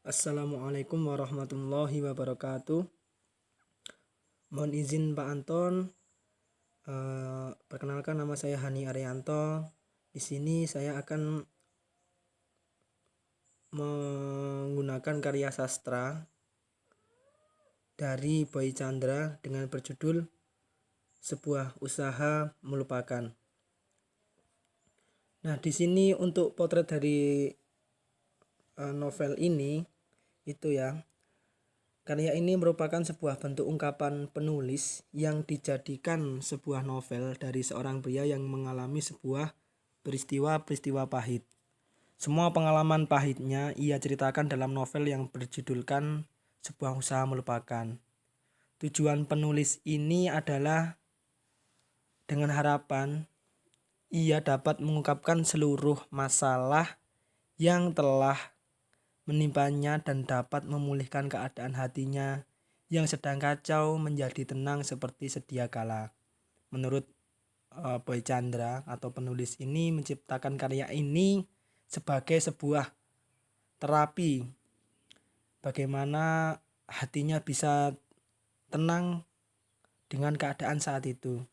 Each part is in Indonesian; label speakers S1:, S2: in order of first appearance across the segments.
S1: Assalamualaikum warahmatullahi wabarakatuh. Mohon izin Pak Anton. Perkenalkan, nama saya Hani Arianto. Di sini saya akan menggunakan karya sastra dari Boy Chandra dengan berjudul Sebuah Usaha Melupakan. Nah, di sini untuk potret dari novel ini karya ini merupakan sebuah bentuk ungkapan penulis yang dijadikan sebuah novel dari seorang pria yang mengalami sebuah peristiwa-peristiwa pahit. Semua pengalaman pahitnya ia ceritakan dalam novel yang berjudulkan Sebuah Usaha Melupakan. Tujuan penulis ini adalah dengan harapan ia dapat mengungkapkan seluruh masalah yang telah menimpanya dan dapat memulihkan keadaan hatinya yang sedang kacau menjadi tenang seperti sedia kala. Menurut Boy Chandra atau penulis ini menciptakan karya ini sebagai sebuah terapi bagaimana hatinya bisa tenang dengan keadaan saat itu,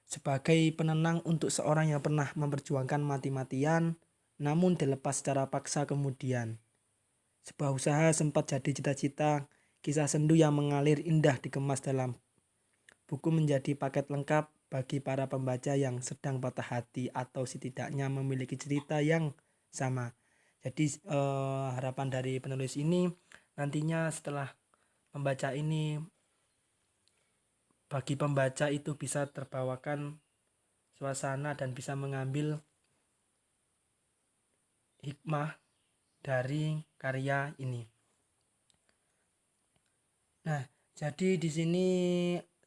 S1: sebagai penenang untuk seorang yang pernah memperjuangkan mati-matian namun dilepas secara paksa kemudian. Sebuah usaha sempat jadi cita-cita, kisah sendu yang mengalir indah dikemas dalam buku menjadi paket lengkap bagi para pembaca yang sedang patah hati atau setidaknya memiliki cerita yang sama. Jadi harapan dari penulis ini nantinya setelah membaca ini, bagi pembaca itu bisa terbawakan suasana dan bisa mengambil hikmah dari karya ini. Nah, jadi di sini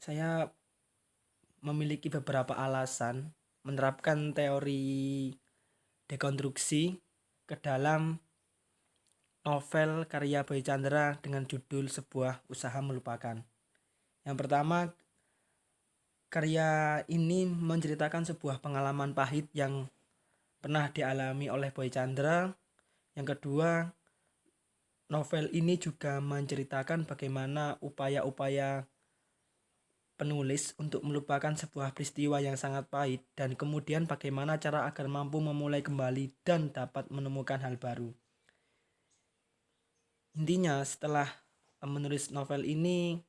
S1: saya memiliki beberapa alasan menerapkan teori dekonstruksi ke dalam novel karya Boy Chandra dengan judul Sebuah Usaha Melupakan. Yang pertama, karya ini menceritakan sebuah pengalaman pahit yang pernah dialami oleh Boy Chandra. Yang kedua, novel ini juga menceritakan bagaimana upaya-upaya penulis untuk melupakan sebuah peristiwa yang sangat pahit dan kemudian bagaimana cara agar mampu memulai kembali dan dapat menemukan hal baru. Intinya, setelah menulis novel ini,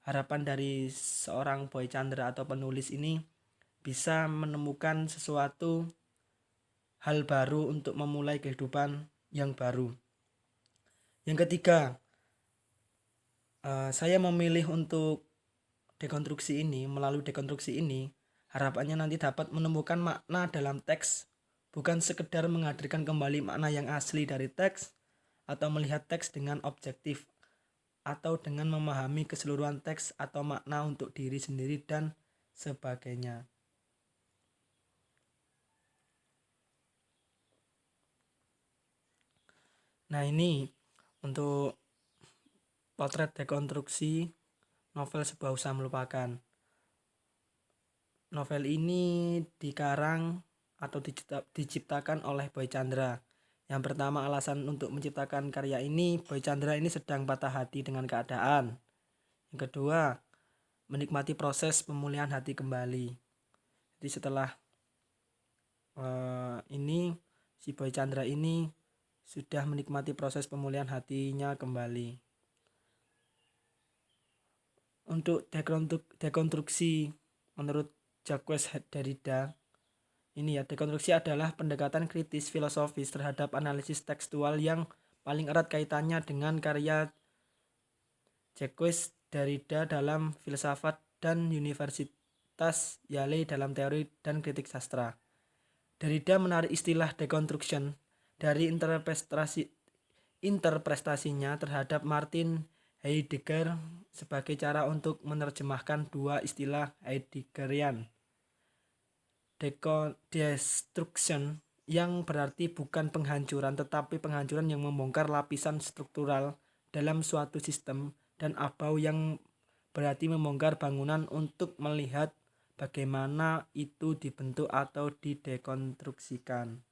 S1: harapan dari seorang Boy Chandra atau penulis ini bisa menemukan sesuatu hal baru untuk memulai kehidupan yang baru. Yang ketiga, saya memilih untuk melalui dekonstruksi ini, harapannya nanti dapat menemukan makna dalam teks, bukan sekedar menghadirkan kembali makna yang asli dari teks atau melihat teks dengan objektif atau dengan memahami keseluruhan teks atau makna untuk diri sendiri dan sebagainya. Nah, ini untuk potret dekonstruksi novel Sebuah Usaha Melupakan. Novel ini dikarang atau diciptakan oleh Boy Chandra. Yang pertama, alasan untuk menciptakan karya ini, Boy Chandra ini sedang patah hati dengan keadaan. Yang kedua, menikmati proses pemulihan hati kembali. Jadi setelah ini si Boy Chandra ini sudah menikmati proses pemulihan hatinya kembali. Untuk dekonstruksi menurut Jacques Derrida, dekonstruksi adalah pendekatan kritis filosofis terhadap analisis tekstual yang paling erat kaitannya dengan karya Jacques Derrida dalam filsafat dan Universitas Yale dalam teori dan kritik sastra. Derrida menarik istilah deconstruction dari interpretasinya terhadap Martin Heidegger sebagai cara untuk menerjemahkan dua istilah Heideggerian. Destruction yang berarti bukan penghancuran tetapi penghancuran yang membongkar lapisan struktural dalam suatu sistem, dan abau yang berarti membongkar bangunan untuk melihat bagaimana itu dibentuk atau didekonstruksikan.